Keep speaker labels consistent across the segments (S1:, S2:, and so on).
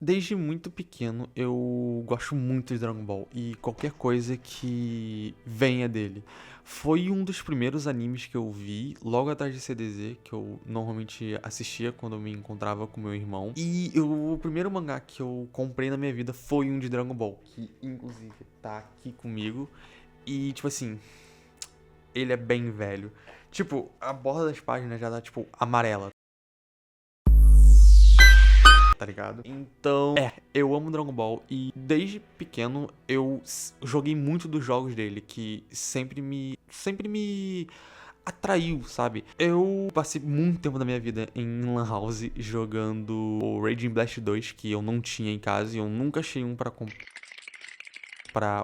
S1: Desde muito pequeno eu gosto muito de Dragon Ball e qualquer coisa que venha dele. Foi um dos primeiros animes que eu vi logo atrás de CDZ, que eu normalmente assistia quando eu me encontrava com meu irmão. E o primeiro mangá que eu comprei na minha vida foi um de Dragon Ball, que inclusive tá aqui comigo. E tipo assim, ele é bem velho. Tipo, a borda das páginas já tá tipo amarela, tá ligado? Então, eu amo Dragon Ball e desde pequeno eu joguei muito dos jogos dele, que sempre me atraiu, sabe? Eu passei muito tempo da minha vida em Lan House jogando o Raging Blast 2, que eu não tinha em casa e eu nunca achei um pra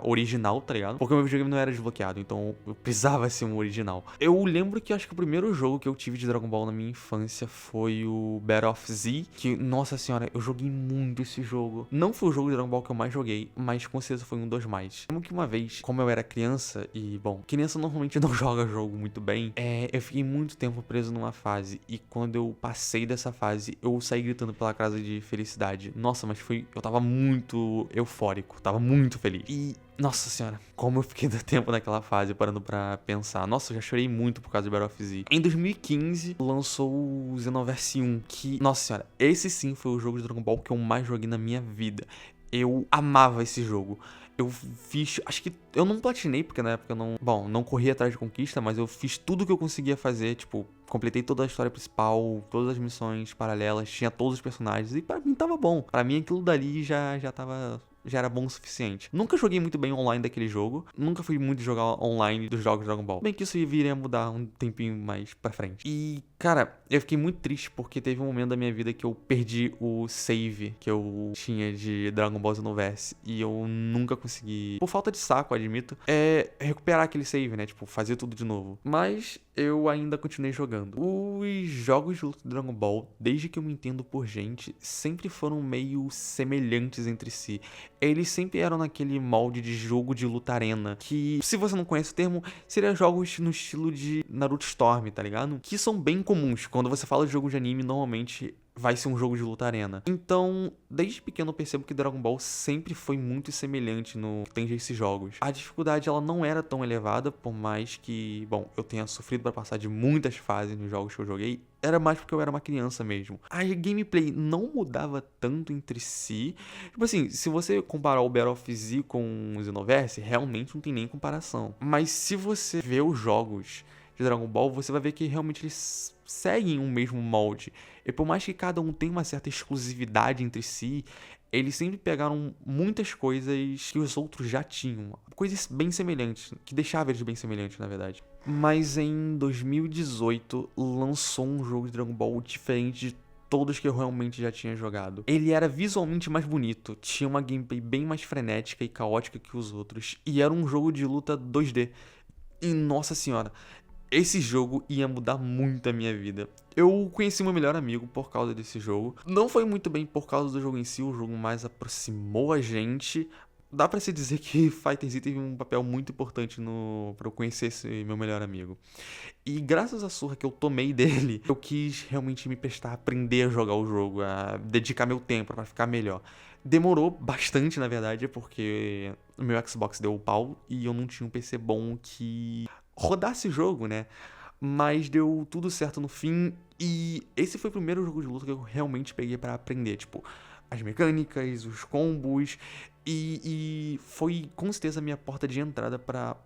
S1: original, tá ligado? Porque o meu videogame não era desbloqueado, então eu precisava ser um original. Eu lembro que acho que o primeiro jogo que eu tive de Dragon Ball na minha infância foi o Battle of Z, que, nossa senhora, eu joguei muito esse jogo. Não foi o jogo de Dragon Ball que eu mais joguei, mas com certeza foi um dos mais. Lembro que uma vez, como eu era criança, e bom, criança normalmente não joga jogo muito bem, eu fiquei muito tempo preso numa fase, e quando eu passei dessa fase, eu saí gritando pela casa de felicidade. Nossa, mas eu tava muito eufórico, tava muito feliz. E, nossa senhora, como eu fiquei do tempo naquela fase parando pra pensar. Nossa, eu já chorei muito por causa do Battle of Z. Em 2015, lançou o Xenoverse 1, que, nossa senhora, esse sim foi o jogo de Dragon Ball que eu mais joguei na minha vida. Eu amava esse jogo. Eu fiz, acho que eu não platinei, porque na época eu não corri atrás de conquista, mas eu fiz tudo que eu conseguia fazer, tipo, completei toda a história principal, todas as missões paralelas, tinha todos os personagens e pra mim tava bom. Pra mim aquilo dali já era bom o suficiente. Nunca joguei muito bem online daquele jogo. Nunca fui muito jogar online dos jogos Dragon Ball. Bem que isso viria a mudar um tempinho mais pra frente. E, cara, eu fiquei muito triste porque teve um momento da minha vida que eu perdi o save que eu tinha de Dragon Ball Xenoverse. E eu nunca consegui, por falta de saco, admito, recuperar aquele save, né? Tipo, fazer tudo de novo. Mas eu ainda continuei jogando. Os jogos de luta de Dragon Ball, desde que eu me entendo por gente, sempre foram meio semelhantes entre si. Eles sempre eram naquele molde de jogo de luta arena, que, se você não conhece o termo, seria jogos no estilo de Naruto Storm, tá ligado? Que são bem comuns. Quando você fala de jogo de anime, normalmente vai ser um jogo de luta arena. Então, desde pequeno eu percebo que Dragon Ball sempre foi muito semelhante no que tem esses jogos. A dificuldade ela não era tão elevada, por mais que, bom, eu tenha sofrido para passar de muitas fases nos jogos que eu joguei. Era mais porque eu era uma criança mesmo. A gameplay não mudava tanto entre si. Tipo assim, se você comparar o Battle of Z com o Xenoverse, realmente não tem nem comparação. Mas se você vê os jogos de Dragon Ball, você vai ver que realmente eles seguem o mesmo molde. E por mais que cada um tenha uma certa exclusividade entre si, eles sempre pegaram muitas coisas que os outros já tinham. Coisas bem semelhantes, que deixavam eles bem semelhantes, na verdade. Mas em 2018 lançou um jogo de Dragon Ball diferente de todos que eu realmente já tinha jogado. Ele era visualmente mais bonito, tinha uma gameplay bem mais frenética e caótica que os outros, e era um jogo de luta 2D. E nossa senhora, esse jogo ia mudar muito a minha vida. Eu conheci meu melhor amigo por causa desse jogo. Não foi muito bem por causa do jogo em si, o jogo mais aproximou a gente. Dá pra se dizer que Fighter Z teve um papel muito importante pra eu conhecer esse meu melhor amigo. E graças à surra que eu tomei dele, eu quis realmente me prestar a aprender a jogar o jogo, a dedicar meu tempo pra ficar melhor. Demorou bastante, na verdade, porque o meu Xbox deu pau e eu não tinha um PC bom que rodasse o jogo, né? Mas deu tudo certo no fim e esse foi o primeiro jogo de luta que eu realmente peguei pra aprender, tipo, as mecânicas, os combos e foi com certeza a minha porta de entrada pra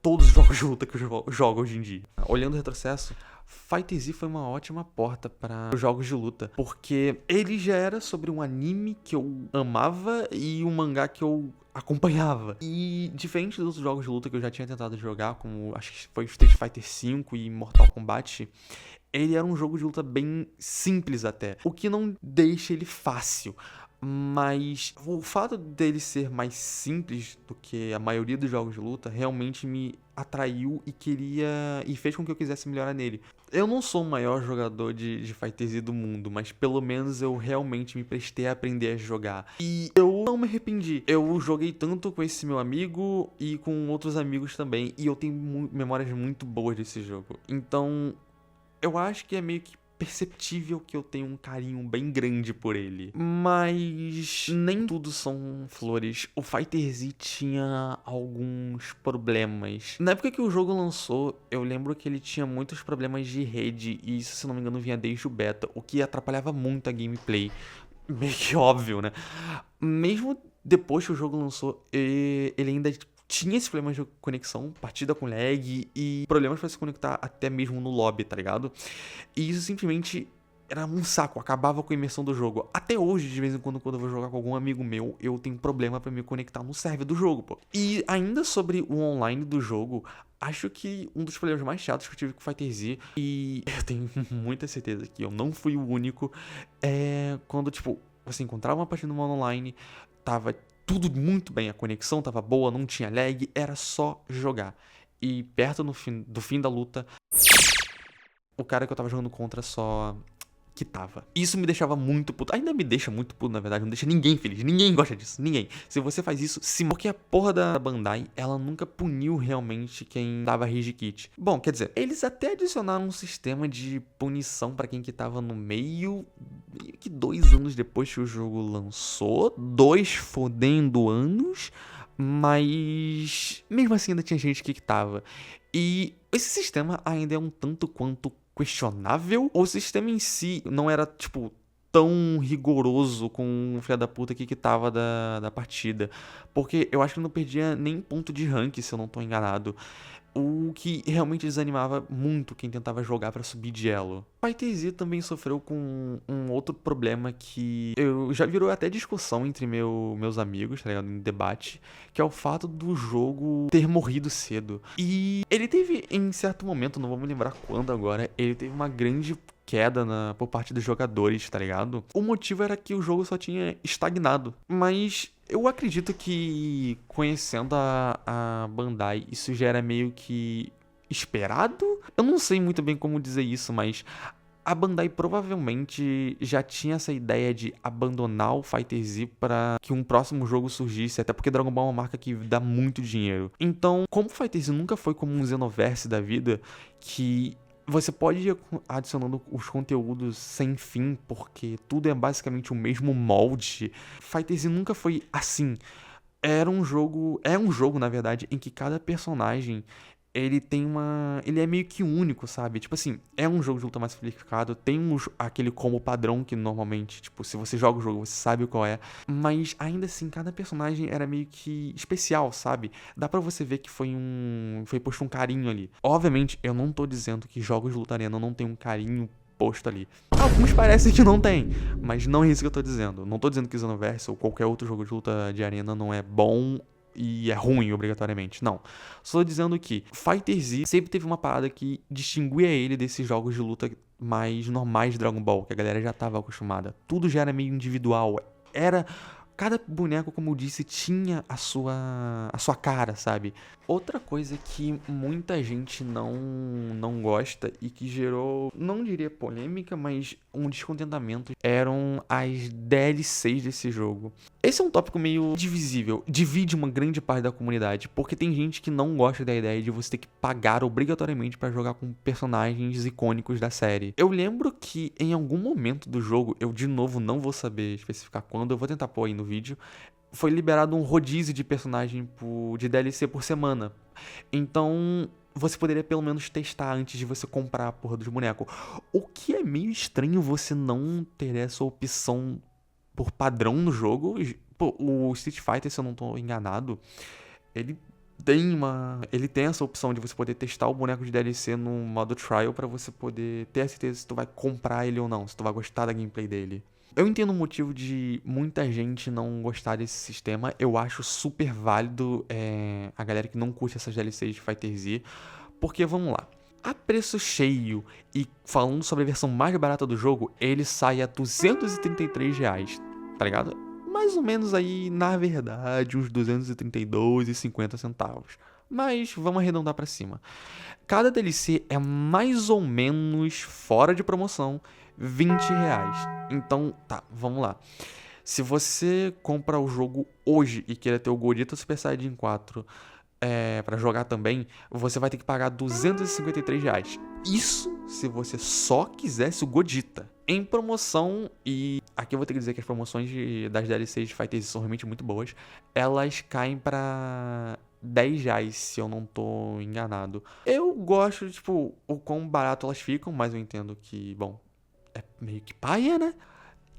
S1: todos os jogos de luta que eu jogo hoje em dia. Olhando o retrocesso, Fighter Z foi uma ótima porta para os jogos de luta, porque ele já era sobre um anime que eu amava e um mangá que eu acompanhava. E diferente dos outros jogos de luta que eu já tinha tentado jogar, como acho que foi Street Fighter V e Mortal Kombat, ele era um jogo de luta bem simples até, o que não deixa ele fácil. Mas o fato dele ser mais simples do que a maioria dos jogos de luta realmente me atraiu e fez com que eu quisesse melhorar nele. Eu não sou o maior jogador de Fighter Z do mundo, mas pelo menos eu realmente me prestei a aprender a jogar. E eu não me arrependi. Eu joguei tanto com esse meu amigo e com outros amigos também, e eu tenho memórias muito boas desse jogo. Então, eu acho que é meio que perceptível que eu tenho um carinho bem grande por ele. Mas nem tudo são flores. O Fighter Z tinha alguns problemas. Na época que o jogo lançou, eu lembro que ele tinha muitos problemas de rede, e isso, se não me engano, vinha desde o beta, o que atrapalhava muito a gameplay. Meio que óbvio, né? Mesmo depois que o jogo lançou, ele ainda tinha esses problemas de conexão, partida com lag e problemas pra se conectar até mesmo no lobby, tá ligado? E isso simplesmente era um saco, acabava com a imersão do jogo. Até hoje, de vez em quando eu vou jogar com algum amigo meu, eu tenho problema pra me conectar no server do jogo, pô. E ainda sobre o online do jogo, acho que um dos problemas mais chatos que eu tive com o Fighter Z, e eu tenho muita certeza que eu não fui o único, é quando, tipo, você encontrava uma partida no modo online, tava tudo muito bem, a conexão tava boa, não tinha lag, era só jogar. E perto do fim da luta, o cara que eu tava jogando contra só quitava. Isso me deixava muito puto. Ainda me deixa muito puto, na verdade. Não deixa ninguém feliz. Ninguém gosta disso. Ninguém. Se você faz isso, porque a porra da Bandai, ela nunca puniu realmente quem dava rage kit. Bom, quer dizer, eles até adicionaram um sistema de punição pra quem que tava no meio que 2 anos depois que o jogo lançou. 2 fodendo anos. Mas mesmo assim ainda tinha gente que tava. E esse sistema ainda é um tanto quanto questionável. O sistema em si não era, tipo, tão rigoroso com o filho da puta que tava da partida. Porque eu acho que não perdia nem ponto de rank, se eu não tô enganado. O que realmente desanimava muito quem tentava jogar pra subir de elo. Fighter Z também sofreu com um outro problema que já virou até discussão entre meus amigos, tá ligado? Em debate, que é o fato do jogo ter morrido cedo. E ele teve, em certo momento, não vou me lembrar quando agora, ele teve uma grande queda por parte dos jogadores, tá ligado? O motivo era que o jogo só tinha estagnado. Mas eu acredito que, conhecendo a Bandai, isso já era meio que esperado? Eu não sei muito bem como dizer isso, mas a Bandai provavelmente já tinha essa ideia de abandonar o Fighter Z para que um próximo jogo surgisse, até porque Dragon Ball é uma marca que dá muito dinheiro. Então, como o Fighter Z nunca foi como um Xenoverse da vida, que você pode ir adicionando os conteúdos sem fim, porque tudo é basicamente o mesmo molde. Fighter Z nunca foi assim. É um jogo, na verdade, em que cada personagem ele é meio que único, sabe? Tipo assim, é um jogo de luta mais simplificado, tem aquele combo padrão que normalmente, tipo, se você joga o jogo, você sabe qual é, mas ainda assim, cada personagem era meio que especial, sabe? Dá pra você ver que foi posto um carinho ali. Obviamente, eu não tô dizendo que jogos de luta arena não tem um carinho posto ali. Alguns parecem que não tem, mas não é isso que eu tô dizendo. Não tô dizendo que Xenoverse ou qualquer outro jogo de luta de arena não é bom e é ruim obrigatoriamente, não. Só dizendo que Fighter Z sempre teve uma parada que distinguia ele desses jogos de luta mais normais de Dragon Ball, que a galera já tava acostumada. Tudo já era meio individual. Cada boneco, como eu disse, tinha a sua cara, sabe? Outra coisa que muita gente não gosta e que gerou, não diria polêmica, mas um descontentamento, eram as DLCs desse jogo. Esse é um tópico meio divisível, divide uma grande parte da comunidade, porque tem gente que não gosta da ideia de você ter que pagar obrigatoriamente pra jogar com personagens icônicos da série. Eu lembro que em algum momento do jogo, eu de novo não vou saber especificar quando, eu vou tentar pôr aí no vídeo, foi liberado um rodízio de personagem de DLC por semana. Então, você poderia pelo menos testar antes de você comprar a porra dos bonecos. O que é meio estranho você não ter essa opção por padrão no jogo. Pô, o Street Fighter, se eu não tô enganado, ele tem essa opção de você poder testar o boneco de DLC no modo trial pra você poder ter a certeza se tu vai comprar ele ou não, se tu vai gostar da gameplay dele. Eu entendo o motivo de muita gente não gostar desse sistema. Eu acho super válido a galera que não curte essas DLCs de Fighter Z. Porque, vamos lá, a preço cheio e falando sobre a versão mais barata do jogo, ele sai a R$233, tá ligado? Mais ou menos aí, na verdade, uns 232,50 centavos. Mas vamos arredondar pra cima. Cada DLC é mais ou menos, fora de promoção, R$20. Então, tá, vamos lá. Se você compra o jogo hoje e queira ter o Gogeta Super Saiyajin 4 pra jogar também, você vai ter que pagar R$ 253. Isso se você só quisesse o Godita. Em promoção, e aqui eu vou ter que dizer que as promoções das DLCs de Fighter Z são realmente muito boas, elas caem pra R$ 10, se eu não tô enganado. Eu gosto, tipo, o quão barato elas ficam, mas eu entendo que, bom, é meio que paia, né?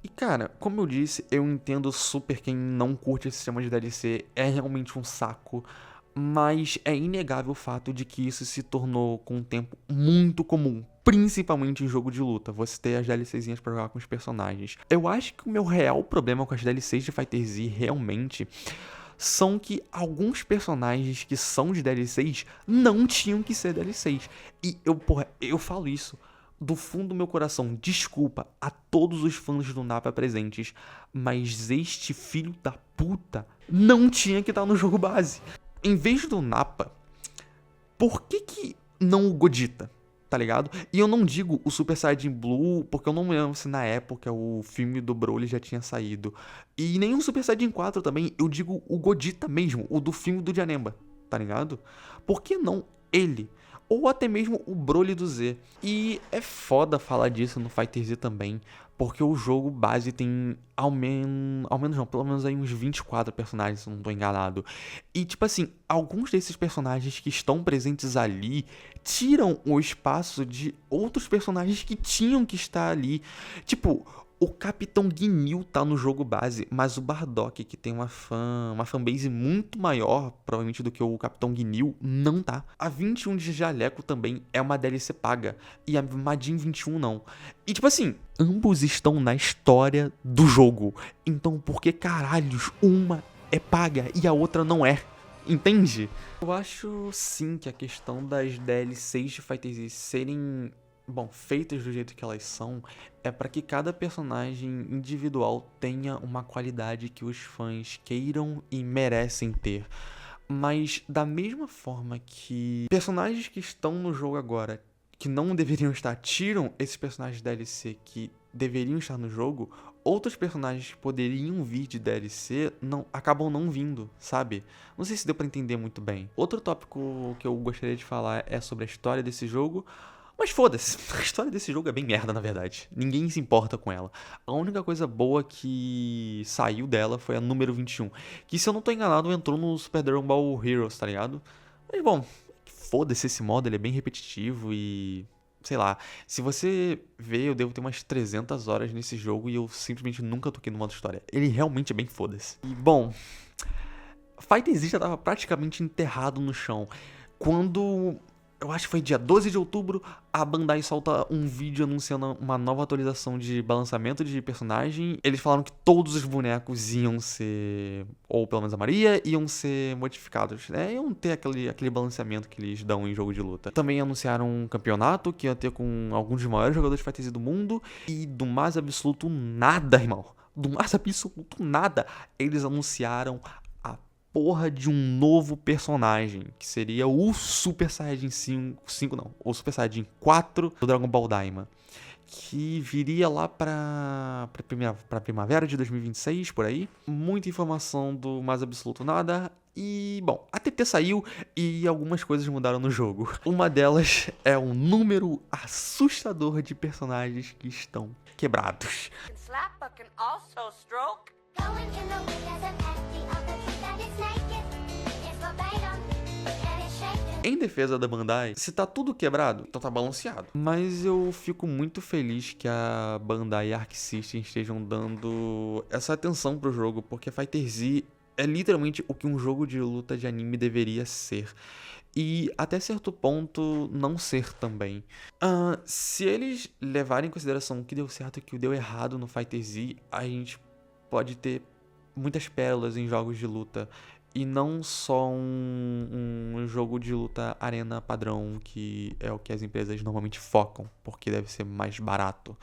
S1: E cara, como eu disse, eu entendo super quem não curte esse sistema de DLC, é realmente um saco, mas é inegável o fato de que isso se tornou com o tempo muito comum, principalmente em jogo de luta, você ter as DLCzinhas pra jogar com os personagens. Eu acho que o meu real problema com as DLCs de Fighter Z realmente são que alguns personagens que são de DLCs não tinham que ser DLCs. E eu falo isso do fundo do meu coração, desculpa a todos os fãs do Nappa presentes, mas este filho da puta não tinha que estar no jogo base. Em vez do Nappa, por que não o Godita? Tá ligado? E eu não digo o Super Saiyajin Blue, porque eu não me lembro se na época o filme do Broly já tinha saído. E nem o Super Saiyajin 4 também, eu digo o Godita mesmo, o do filme do Janemba, tá ligado? Por que não ele? Ou até mesmo o Broly do Z. E é foda falar disso no Fighter Z também, porque o jogo base tem ao menos não, pelo menos aí uns 24 personagens, se eu não tô enganado. E tipo assim, alguns desses personagens que estão presentes ali tiram o espaço de outros personagens que tinham que estar ali. Tipo, o Capitão Guinil tá no jogo base, mas o Bardock, que tem uma fanbase muito maior, provavelmente, do que o Capitão Guinil, não tá. A 21 de Jaleco também é uma DLC paga, e a Majin 21 não. E tipo assim, ambos estão na história do jogo. Então por que caralhos uma é paga e a outra não é? Entende? Eu acho sim que a questão das DLCs de Fighter Z serem, bom, feitas do jeito que elas são, é para que cada personagem individual tenha uma qualidade que os fãs queiram e merecem ter. Mas da mesma forma que personagens que estão no jogo agora, que não deveriam estar, tiram esses personagens de DLC que deveriam estar no jogo, outros personagens que poderiam vir de DLC acabam não vindo, sabe? Não sei se deu pra entender muito bem. Outro tópico que eu gostaria de falar é sobre a história desse jogo. Mas foda-se, a história desse jogo é bem merda, na verdade. Ninguém se importa com ela. A única coisa boa que saiu dela foi a número 21, que, se eu não tô enganado, entrou no Super Dragon Ball Heroes, tá ligado? Mas bom, foda-se esse modo, ele é bem repetitivo e sei lá, se você ver, eu devo ter umas 300 horas nesse jogo e eu simplesmente nunca toquei no modo história. Ele realmente é bem foda-se. E bom, Fighter Z já tava praticamente enterrado no chão quando, eu acho que foi dia 12 de outubro, a Bandai solta um vídeo anunciando uma nova atualização de balanceamento de personagem. Eles falaram que todos os bonecos iam ser, ou pelo menos a maioria, iam ser modificados, né? Iam ter aquele balanceamento que eles dão em jogo de luta. Também anunciaram um campeonato que ia ter com alguns dos maiores jogadores de Fighter Z do mundo. E do mais absoluto nada, irmão. Do mais absoluto nada, eles anunciaram porra de um novo personagem, que seria o Super Saiyajin 5 não, o Super Saiyajin 4 do Dragon Ball Daima, que viria lá pra primavera de 2026, por aí. Muita informação do mais absoluto nada. E, bom, a TT saiu e algumas coisas mudaram no jogo. Uma delas é um número assustador de personagens que estão quebrados. Em defesa da Bandai, se tá tudo quebrado, então tá balanceado. Mas eu fico muito feliz que a Bandai e a Arc System estejam dando essa atenção pro jogo, porque Fighter Z é literalmente o que um jogo de luta de anime deveria ser. E até certo ponto não ser também. Se eles levarem em consideração o que deu certo e o que deu errado no Fighter Z, a gente pode ter muitas pérolas em jogos de luta. E não só um jogo de luta arena padrão, que é o que as empresas normalmente focam, porque deve ser mais barato.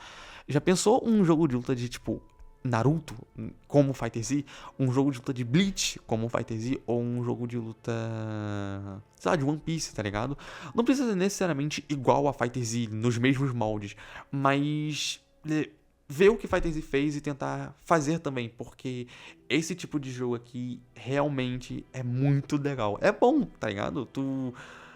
S1: Já pensou um jogo de luta de tipo Naruto, como Fighter Z? Um jogo de luta de Bleach, como Fighter Z? Ou um jogo de luta, sei lá, de One Piece, tá ligado? Não precisa ser necessariamente igual a Fighter Z, nos mesmos moldes, mas ver o que Fighter Z fez e tentar fazer também, porque esse tipo de jogo aqui realmente é muito legal. É bom, tá ligado?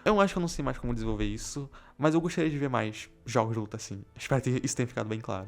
S1: Eu acho que eu não sei mais como desenvolver isso, mas eu gostaria de ver mais jogos de luta assim. Espero que isso tenha ficado bem claro.